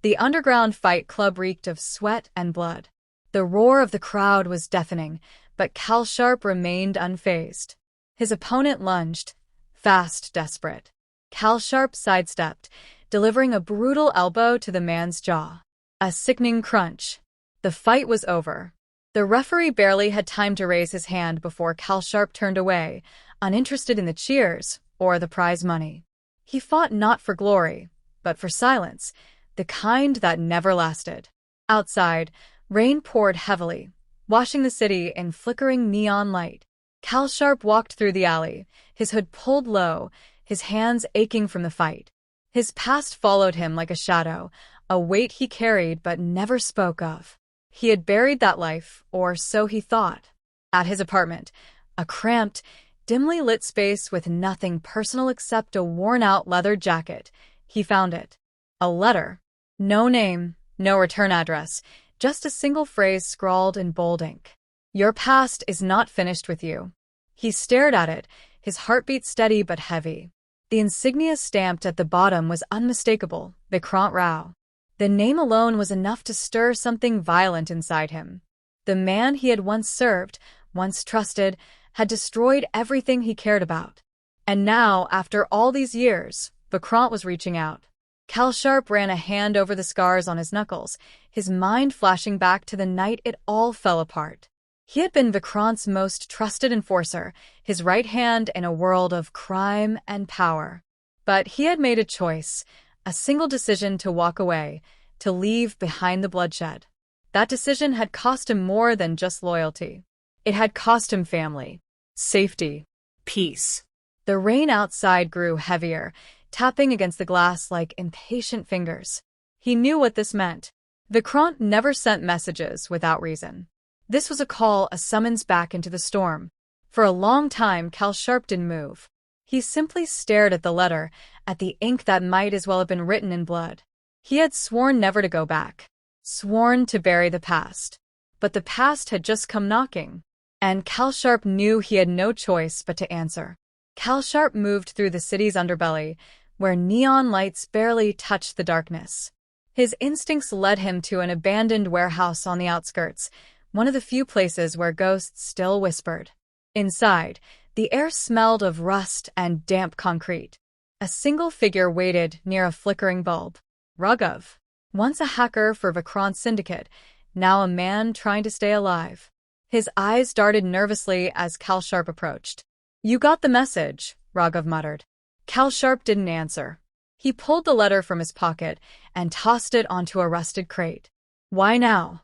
The underground fight club reeked of sweat and blood. The roar of the crowd was deafening, but Kalsharp remained unfazed. His opponent lunged, fast, desperate. Kalsharp sidestepped, delivering a brutal elbow to the man's jaw. A sickening crunch. The fight was over. The referee barely had time to raise his hand before Kalsharp turned away, uninterested in the cheers or the prize money. He fought not for glory, but for silence, the kind that never lasted. Outside, rain poured heavily, washing the city in flickering neon light. Kalsharp walked through the alley, his hood pulled low, his hands aching from the fight. His past followed him like a shadow, a weight he carried but never spoke of. He had buried that life, or so he thought. At his apartment, a cramped, dimly lit space with nothing personal except a worn-out leather jacket, he found it. A letter. No name, no return address, just a single phrase scrawled in bold ink. Your past is not finished with you. He stared at it, his heartbeat steady but heavy. The insignia stamped at the bottom was unmistakable, Vikrant Rao. The name alone was enough to stir something violent inside him. The man he had once served, once trusted, had destroyed everything he cared about. And now, after all these years, Vikrant was reaching out. Kalsharp ran a hand over the scars on his knuckles, his mind flashing back to the night it all fell apart. He had been Vikrant's most trusted enforcer, his right hand in a world of crime and power. But he had made a choice, a single decision to walk away, to leave behind the bloodshed. That decision had cost him more than just loyalty. It had cost him family, safety, peace. The rain outside grew heavier, tapping against the glass like impatient fingers. He knew what this meant. Vikrant never sent messages without reason. This was a call, a summons back into the storm. For a long time, Kalsharp didn't move. He simply stared at the letter, at the ink that might as well have been written in blood. He had sworn never to go back, sworn to bury the past. But the past had just come knocking, and Kalsharp knew he had no choice but to answer. Kalsharp moved through the city's underbelly, where neon lights barely touched the darkness. His instincts led him to an abandoned warehouse on the outskirts, one of the few places where ghosts still whispered. Inside, the air smelled of rust and damp concrete. A single figure waited near a flickering bulb. Raghav, once a hacker for Vikrant's syndicate, now a man trying to stay alive. His eyes darted nervously as Kalsharp approached. You got the message, Raghav muttered. Kalsharp didn't answer. He pulled the letter from his pocket and tossed it onto a rusted crate. Why now?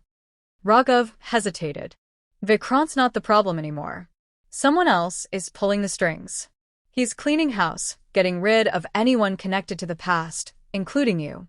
Raghav hesitated. Vikrant's not the problem anymore. Someone else is pulling the strings. He's cleaning house, getting rid of anyone connected to the past, including you.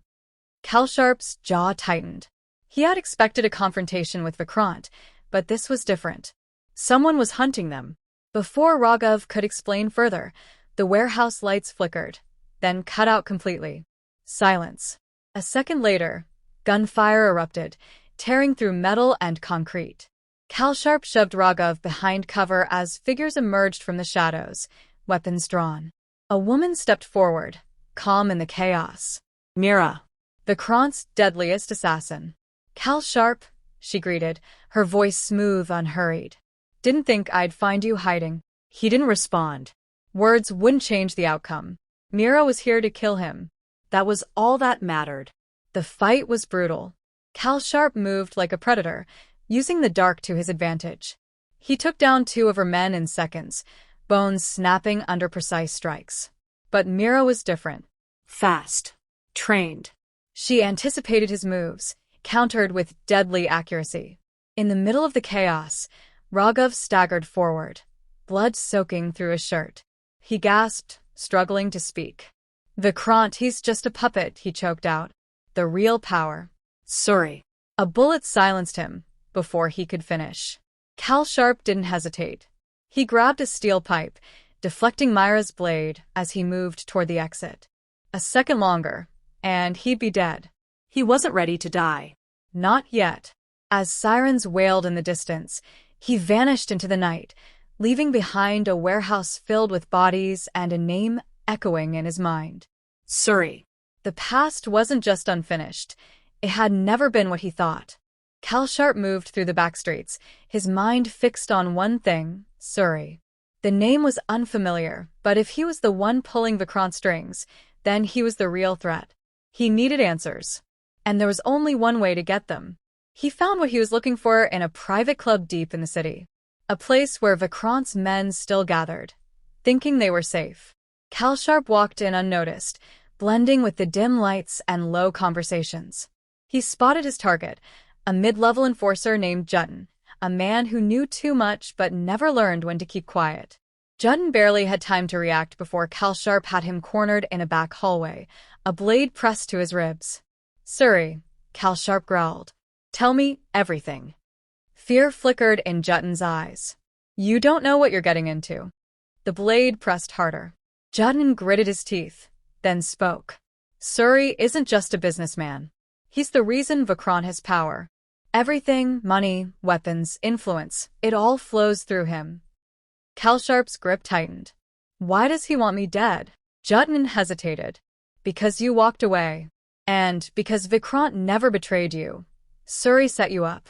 Kalsharp's jaw tightened. He had expected a confrontation with Vikrant, but this was different. Someone was hunting them. Before Raghav could explain further, the warehouse lights flickered, then cut out completely. Silence. A second later, gunfire erupted, tearing through metal and concrete. Kalsharp shoved Raghav behind cover as figures emerged from the shadows, weapons drawn. A woman stepped forward, calm in the chaos. Mira, Vikrant's deadliest assassin. Kalsharp, she greeted, her voice smooth, unhurried. Didn't think I'd find you hiding. He didn't respond. Words wouldn't change the outcome. Mira was here to kill him. That was all that mattered. The fight was brutal. Kalsharp moved like a predator, using the dark to his advantage. He took down 2 of her men in seconds, bones snapping under precise strikes. But Mira was different. Fast. Trained. She anticipated his moves, countered with deadly accuracy. In the middle of the chaos, Raghav staggered forward, blood soaking through his shirt. He gasped, struggling to speak. Vikrant, he's just a puppet, he choked out. The real power. Sorry. A bullet silenced him before he could finish. Kalsharp didn't hesitate. He grabbed a steel pipe, deflecting Myra's blade as he moved toward the exit. A second longer, and he'd be dead. He wasn't ready to die. Not yet. As sirens wailed in the distance, he vanished into the night, leaving behind a warehouse filled with bodies and a name echoing in his mind. Suri. The past wasn't just unfinished. It had never been what he thought. Kalsharp moved through the back streets, his mind fixed on one thing, Surrey. The name was unfamiliar, but if he was the one pulling Vikrant's strings, then he was the real threat. He needed answers. And there was only one way to get them. He found what he was looking for in a private club deep in the city. A place where Vikrant's men still gathered, thinking they were safe. Kalsharp walked in unnoticed, blending with the dim lights and low conversations. He spotted his target, a mid-level enforcer named Jutton, a man who knew too much but never learned when to keep quiet. Jutton barely had time to react before Kalsharp had him cornered in a back hallway, a blade pressed to his ribs. "Surrey," Kalsharp growled. "Tell me everything." Fear flickered in Jutton's eyes. "You don't know what you're getting into." The blade pressed harder. Jutton gritted his teeth, then spoke. "Surrey isn't just a businessman. He's the reason Vikrant has power. Everything, money, weapons, influence, it all flows through him." Kalsharp's grip tightened. "Why does he want me dead?" Jutton hesitated. "Because you walked away. And because Vikrant never betrayed you. Surrey set you up."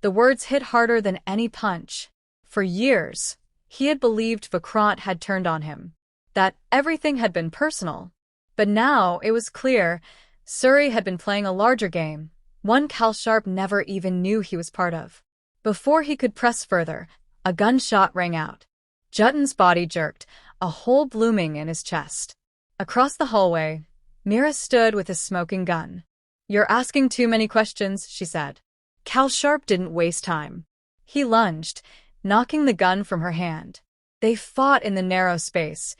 The words hit harder than any punch. For years, he had believed Vikrant had turned on him, that everything had been personal. But now it was clear Surrey had been playing a larger game, one Kalsharp never even knew he was part of. Before he could press further, a gunshot rang out. Jutton's body jerked, a hole blooming in his chest. Across the hallway, Mira stood with a smoking gun. "You're asking too many questions," she said. Kalsharp didn't waste time. He lunged, knocking the gun from her hand. They fought in the narrow space,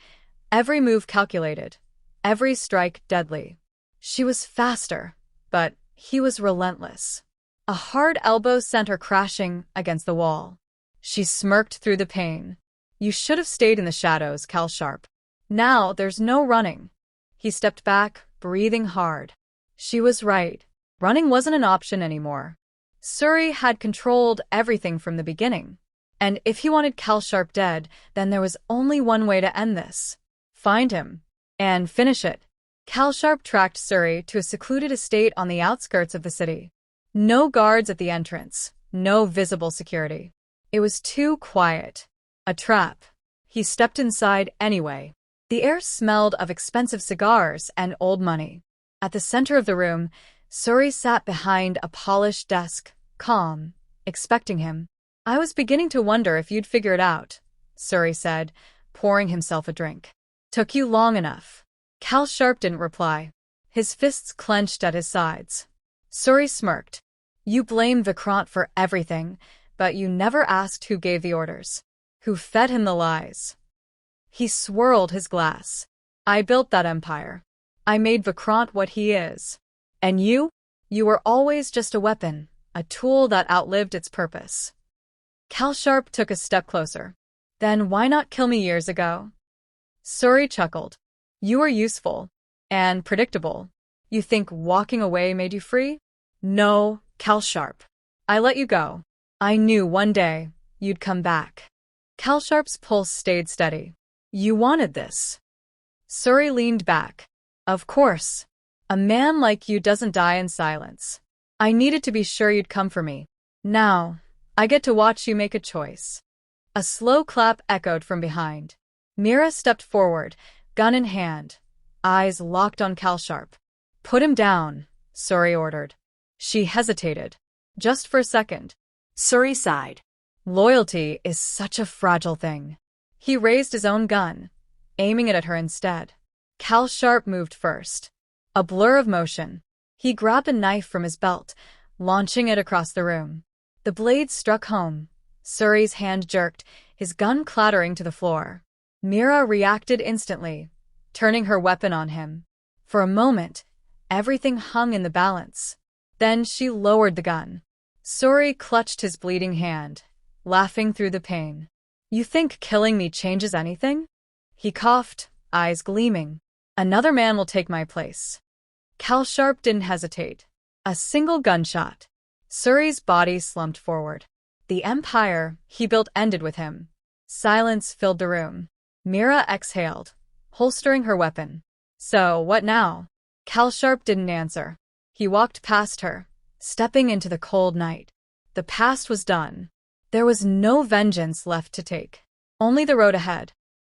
every move calculated, every strike deadly. She was faster, but he was relentless. A hard elbow sent her crashing against the wall. She smirked through the pain. "You should have stayed in the shadows, Kalsharp. Now there's no running." He stepped back, breathing hard. She was right. Running wasn't an option anymore. Surrey had controlled everything from the beginning. And if he wanted Kalsharp dead, then there was only one way to end this. Find him. And finish it. Kalsharp tracked Surrey to a secluded estate on the outskirts of the city. No guards at the entrance, no visible security. It was too quiet. A trap. He stepped inside anyway. The air smelled of expensive cigars and old money. At the center of the room, Surrey sat behind a polished desk, calm, expecting him. "I was beginning to wonder if you'd figure it out," Surrey said, pouring himself a drink. "Took you long enough." Kalsharp didn't reply. His fists clenched at his sides. Surrey smirked. "You blame Vikrant for everything, but you never asked who gave the orders. Who fed him the lies." He swirled his glass. "I built that empire. I made Vikrant what he is. And you? You were always just a weapon, a tool that outlived its purpose." Kalsharp took a step closer. "Then why not kill me years ago?" Surrey chuckled. "You were useful. And predictable. You think walking away made you free?" "No, Kalsharp. I let you go. I knew one day you'd come back." Kalsharp's pulse stayed steady. "You wanted this." Surrey leaned back. "Of course. A man like you doesn't die in silence. I needed to be sure you'd come for me. Now, I get to watch you make a choice." A slow clap echoed from behind. Mira stepped forward, gun in hand, eyes locked on Kalsharp. "Put him down," Surrey ordered. She hesitated. Just for a second. Surrey sighed. Loyalty is such a fragile thing. He raised his own gun, aiming it at her instead. Kalsharp moved first. A blur of motion. He grabbed a knife from his belt, launching it across the room. The blade struck home. Surrey's hand jerked, his gun clattering to the floor. Mira reacted instantly, turning her weapon on him. For a moment, everything hung in the balance. Then she lowered the gun. Surrey clutched his bleeding hand, laughing through the pain. "You think killing me changes anything?" He coughed, eyes gleaming. "Another man will take my place." Kalsharp didn't hesitate. A single gunshot. Surrey's body slumped forward. The empire he built ended with him. Silence filled the room. Mira exhaled, holstering her weapon. "So, what now?" Kalsharp didn't answer. He walked past her, stepping into the cold night. The past was done. There was no vengeance left to take. Only the road ahead.